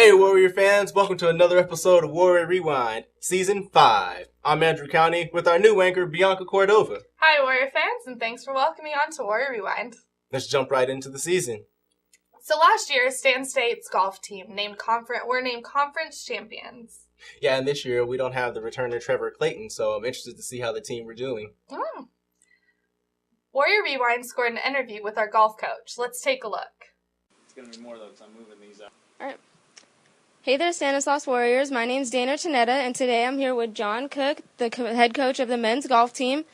Hey Warrior fans, welcome to another episode of Warrior Rewind, Season 5. I'm Andrew County with our new anchor, Bianca Cordova. Hi Warrior fans, and thanks for welcoming on to Warrior Rewind. Let's jump right into the season. So last year, Stan State's golf team were named conference champions. Yeah, and this year we don't have the returner Trevor Clayton, so I'm interested to see how the team were doing. Warrior Rewind scored an interview with our golf coach. Let's take a look. It's going to be more though because I'm moving these out. All right. Hey there, Stanislaus Warriors. My name's Dana Tanetta, and today I'm here with John Cook, the head coach of the men's golf team.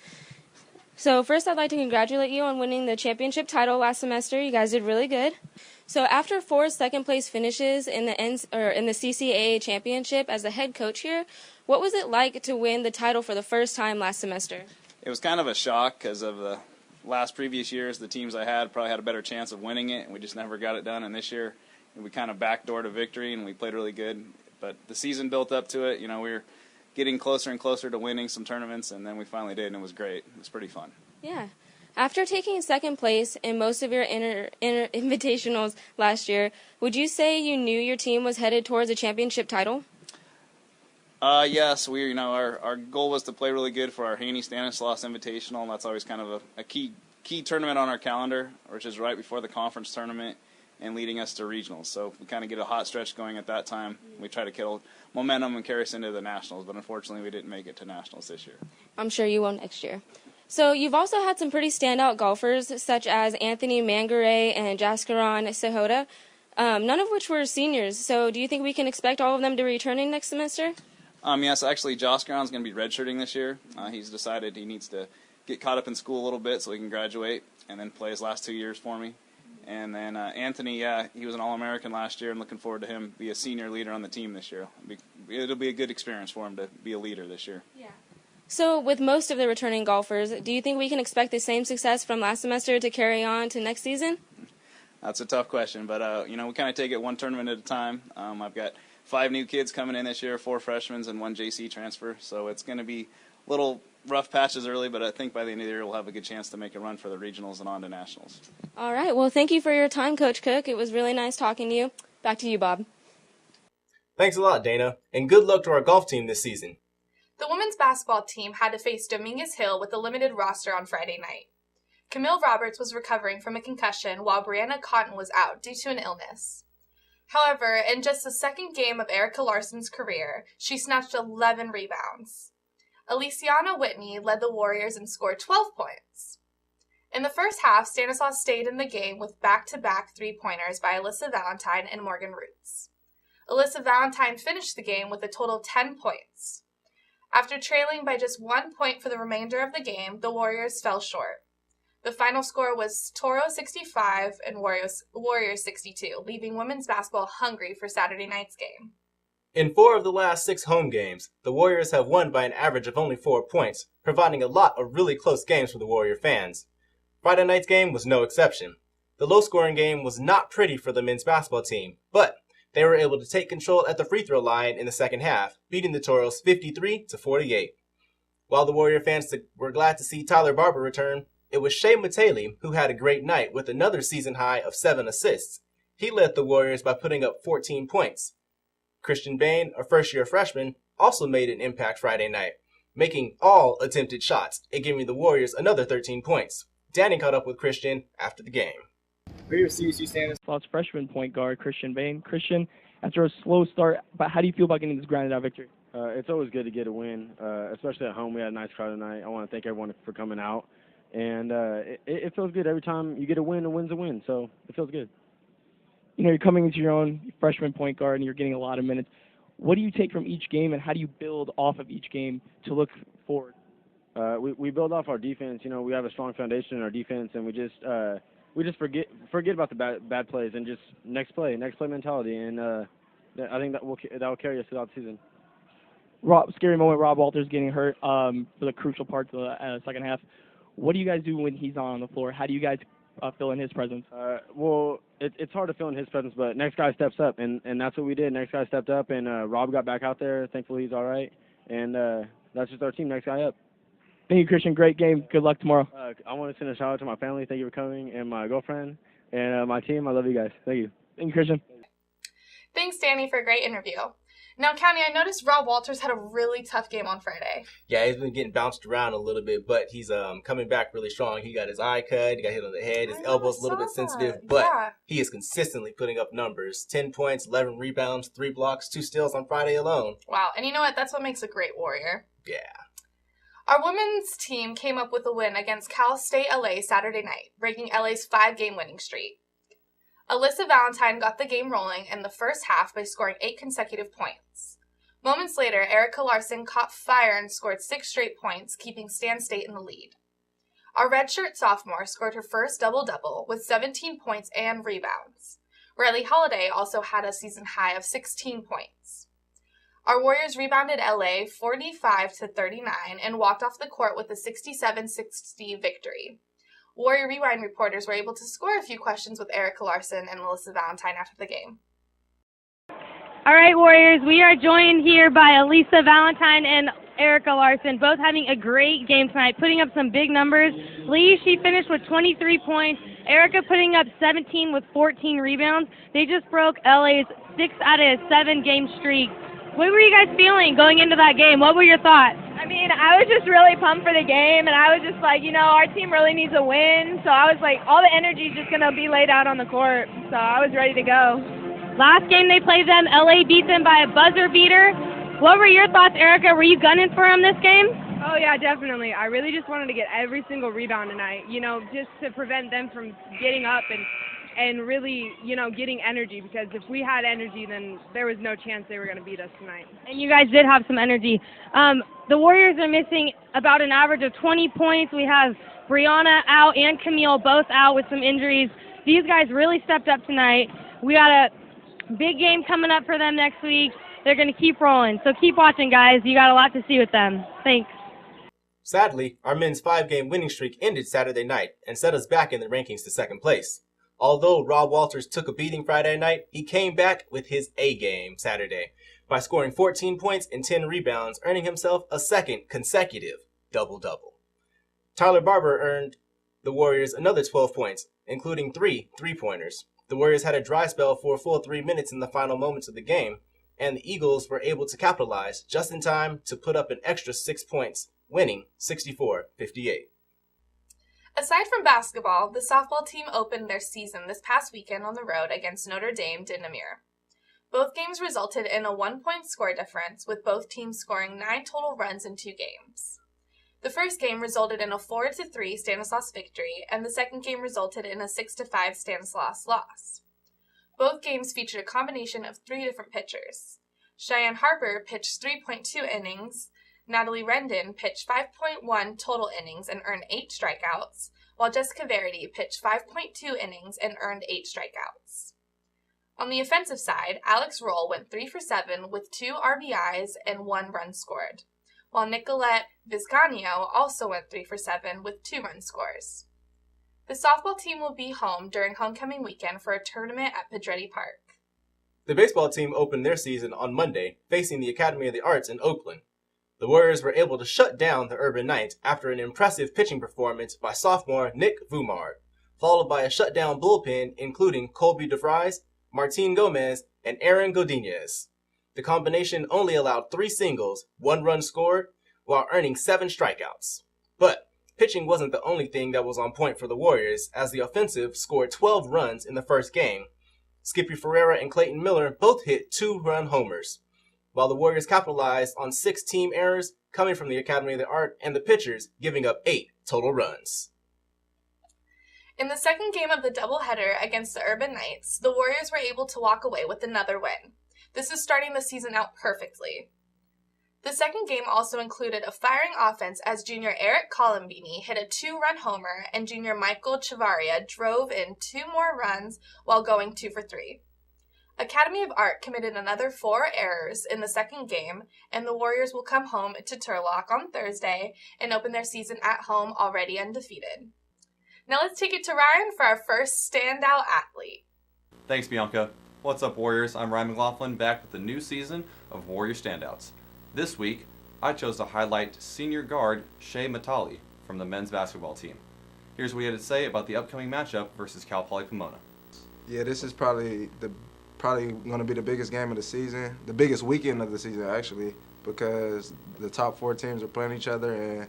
So first, I'd like to congratulate you on winning the championship title last semester. You guys did really good. So after 4 second-place finishes in the CCAA championship as the head coach here, what was it like to win the title for the first time last semester? It was kind of a shock because of the previous years. The teams I had probably had a better chance of winning it, and we just never got it done. And this year, we kind of backdoored a victory, and we played really good. But the season built up to it. You know, we were getting closer and closer to winning some tournaments, and then we finally did, and it was great. It was pretty fun. Yeah. After taking second place in most of your invitationals last year, would you say you knew your team was headed towards a championship title? Yes, our goal was to play really good for our Haney Stanislaus Invitational, and that's always kind of a key tournament on our calendar, which is right before the conference tournament and leading us to regionals. So we kind of get a hot stretch going at that time. We try to kill momentum and carry us into the nationals, but unfortunately we didn't make it to nationals this year. I'm sure you will next year. So you've also had some pretty standout golfers, such as Anthony Mangaray and Jaskaran Sehota, none of which were seniors. So do you think we can expect all of them to be returning next semester? Yes, actually Jaskaran's going to be redshirting this year. He's decided he needs to get caught up in school a little bit so he can graduate and then play his last 2 years for me. And then Anthony, he was an All-American last year. I'm looking forward to him be a senior leader on the team this year. It'll be a good experience for him to be a leader this year. Yeah. So with most of the returning golfers, do you think we can expect the same success from last semester to carry on to next season? That's a tough question, but we kind of take it one tournament at a time. I've got 5 new kids coming in this year, 4 freshmen and 1 JC transfer, so it's going to be little rough patches early, but I think by the end of the year we'll have a good chance to make a run for the regionals and on to nationals. All right. Well, thank you for your time, Coach Cook. It was really nice talking to you. Back to you, Bob. Thanks a lot, Dana, and good luck to our golf team this season. The women's basketball team had to face Dominguez Hill with a limited roster on Friday night. Camille Roberts was recovering from a concussion while Brianna Cotton was out due to an illness. However, in just the second game of Erica Larson's career, she snatched 11 rebounds. Aliciana Whitney led the Warriors and scored 12 points. In the first half, Stanislaus stayed in the game with back-to-back three-pointers by Alyssa Valentine and Morgan Roots. Alyssa Valentine finished the game with a total of 10 points. After trailing by just 1 point for the remainder of the game, the Warriors fell short. The final score was Toro 65 and Warriors 62, leaving women's basketball hungry for Saturday night's game. In 4 of the last 6 home games, the Warriors have won by an average of only 4 points, providing a lot of really close games for the Warrior fans. Friday night's game was no exception. The low-scoring game was not pretty for the men's basketball team, but they were able to take control at the free throw line in the second half, beating the Toros 53-48. While the Warrior fans were glad to see Tyler Barber return, it was Shea Matele who had a great night with another season high of 7 assists. He led the Warriors by putting up 14 points. Christian Bain, a first-year freshman, also made an impact Friday night, making all attempted shots and giving the Warriors another 13 points. Danny caught up with Christian after the game. We're here to CSU Stanislaus freshman point guard Christian Bain. Christian, after a slow start, but how do you feel about getting this grounded out victory? It's always good to get a win, especially at home. We had a nice crowd tonight. I want to thank everyone for coming out. And it feels good every time you get a win. A win's a win, so it feels good. You know, you're coming into your own freshman point guard and you're getting a lot of minutes. What do you take from each game and how do you build off of each game to look forward? We build off our defense. You know, we have a strong foundation in our defense, and we just forget about the bad plays and just next play mentality. And I think that will carry us throughout the season. Scary moment, Rob Walters getting hurt for the crucial parts of the second half. What do you guys do when he's on the floor? How do you guys fill in his presence? Well, it's hard to fill in his presence, but next guy steps up, and that's what we did. Next guy stepped up, and Rob got back out there. Thankfully, he's all right, and that's just our team. Next guy up. Thank you, Christian. Great game. Good luck tomorrow. I want to send a shout out to my family. Thank you for coming, and my girlfriend and my team. I love you guys. Thank you. Thank you, Christian. Thanks, Danny, for a great interview. Now, County, I noticed Rob Walters had a really tough game on Friday. Yeah, he's been getting bounced around a little bit, but he's coming back really strong. He got his eye cut, he got hit on the head, his elbow's a little bit sensitive, but he is consistently putting up numbers. 10 points, 11 rebounds, 3 blocks, 2 steals on Friday alone. Wow, and you know what? That's what makes a great Warrior. Yeah. Our women's team came up with a win against Cal State LA Saturday night, breaking LA's 5-game winning streak. Alyssa Valentine got the game rolling in the first half by scoring 8 consecutive points. Moments later, Erica Larson caught fire and scored 6 straight points, keeping Stan State in the lead. Our redshirt sophomore scored her first double-double with 17 points and rebounds. Riley Holiday also had a season high of 16 points. Our Warriors rebounded LA 45-39 and walked off the court with a 67-60 victory. Warrior Rewind reporters were able to score a few questions with Erica Larson and Alyssa Valentine after the game. All right, Warriors, we are joined here by Alyssa Valentine and Erica Larson, both having a great game tonight, putting up some big numbers. Lee, she finished with 23 points. Erica putting up 17 with 14 rebounds. They just broke LA's 6 out of 7 game streak. What were you guys feeling going into that game? What were your thoughts? I mean, I was just really pumped for the game, and I was just like, our team really needs a win. So I was like, all the energy is just going to be laid out on the court. So I was ready to go. Last game they played them, LA beat them by a buzzer beater. What were your thoughts, Erica? Were you gunning for them this game? Oh, yeah, definitely. I really just wanted to get every single rebound tonight, just to prevent them from getting up and really, getting energy, because if we had energy, then there was no chance they were going to beat us tonight. And you guys did have some energy. The Warriors are missing about an average of 20 points. We have Brianna out and Camille both out with some injuries. These guys really stepped up tonight. We got a big game coming up for them next week. They're going to keep rolling. So keep watching, guys. You got a lot to see with them. Thanks. Sadly, our men's 5-game winning streak ended Saturday night and set us back in the rankings to second place. Although Rob Walters took a beating Friday night, he came back with his A game Saturday by scoring 14 points and 10 rebounds, earning himself a second consecutive double-double. Tyler Barber earned the Warriors another 12 points, including 3 three-pointers. The Warriors had a dry spell for a full 3 minutes in the final moments of the game, and the Eagles were able to capitalize just in time to put up an extra 6 points, winning 64-58. Aside from basketball, the softball team opened their season this past weekend on the road against Notre Dame de Namur. Both games resulted in a 1-point score difference, with both teams scoring 9 total runs in 2 games. The first game resulted in a 4-3 Stanislaus victory, and the second game resulted in a 6-5 Stanislaus loss. Both games featured a combination of 3 different pitchers. Cheyenne Harper pitched 3.2 innings, Natalie Rendon pitched 5.1 total innings and earned 8 strikeouts, while Jessica Verity pitched 5.2 innings and earned 8 strikeouts. On the offensive side, Alex Roll went 3 for 7 with 2 RBIs and 1 run scored, while Nicolette Vizcanio also went 3 for 7 with 2 run scores. The softball team will be home during homecoming weekend for a tournament at Pedretti Park. The baseball team opened their season on Monday, facing the Academy of the Arts in Oakland. The Warriors were able to shut down the Urban Knights after an impressive pitching performance by sophomore Nick Vumard, followed by a shutdown bullpen including Colby DeVries, Martin Gomez, and Aaron Godinez. The combination only allowed 3 singles, 1 run scored, while earning 7 strikeouts. But pitching wasn't the only thing that was on point for the Warriors, as the offensive scored 12 runs in the first game. Skippy Ferreira and Clayton Miller both hit 2-run homers, while the Warriors capitalized on 6 team errors coming from the Academy of the Art and the pitchers giving up 8 total runs. In the second game of the doubleheader against the Urban Knights, the Warriors were able to walk away with another win. This is starting the season out perfectly. The second game also included a firing offense as junior Eric Colombini hit a 2-run homer and junior Michael Chavaria drove in 2 more runs while going 2 for 3. Academy of Art committed another 4 errors in the second game, and the Warriors will come home to Turlock on Thursday and open their season at home already undefeated. Now let's take it to Ryan for our first standout athlete. Thanks, Bianca. What's up, Warriors? I'm Ryan McLaughlin, back with a new season of Warrior Standouts. This week, I chose to highlight senior guard Shea Matali from the men's basketball team. Here's what he had to say about the upcoming matchup versus Cal Poly Pomona. Yeah, this is probably probably going to be the biggest game of the season, the biggest weekend of the season, actually, because the top 4 teams are playing each other, and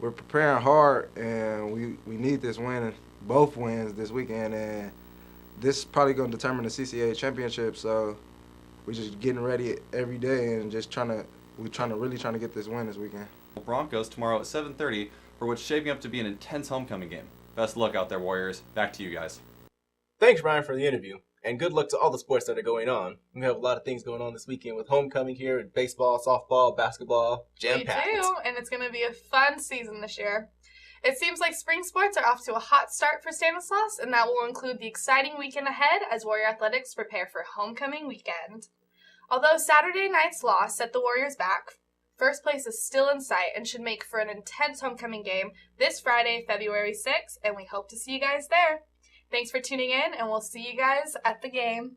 we're preparing hard, and we need this win, both wins this weekend, and this is probably going to determine the CCA championship, so we're just getting ready every day and just really trying to get this win this weekend. Broncos tomorrow at 7:30 for what's shaping up to be an intense homecoming game. Best of luck out there, Warriors. Back to you guys. Thanks, Ryan, for the interview, and good luck to all the sports that are going on. We have a lot of things going on this weekend with homecoming here, and baseball, softball, basketball, jam-packed. We do, and it's going to be a fun season this year. It seems like spring sports are off to a hot start for Stanislaus, and that will include the exciting weekend ahead as Warrior Athletics prepare for homecoming weekend. Although Saturday night's loss set the Warriors back, first place is still in sight and should make for an intense homecoming game this Friday, February 6th, and we hope to see you guys there. Thanks for tuning in, and we'll see you guys at the game.